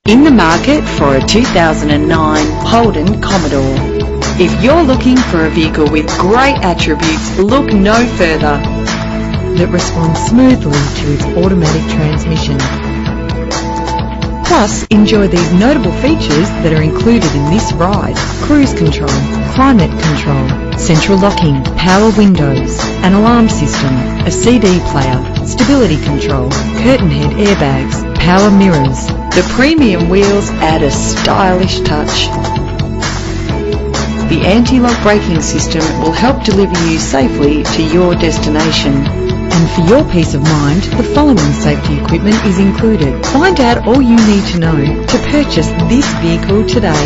In the market for a 2009 Holden Commodore. If you're looking for a vehicle with great attributes, look no further. That responds smoothly to its automatic transmission. Plus, enjoy these notable features that are included in this ride: cruise control, climate control, central locking, power windows, an alarm system, a CD player, stability control, curtain head airbags, power mirrors. The premium wheels add a stylish touch. The anti-lock braking system will help deliver you safely to your destination. And for your peace of mind, the following safety equipment is included. Find out all you need to know to purchase this vehicle today.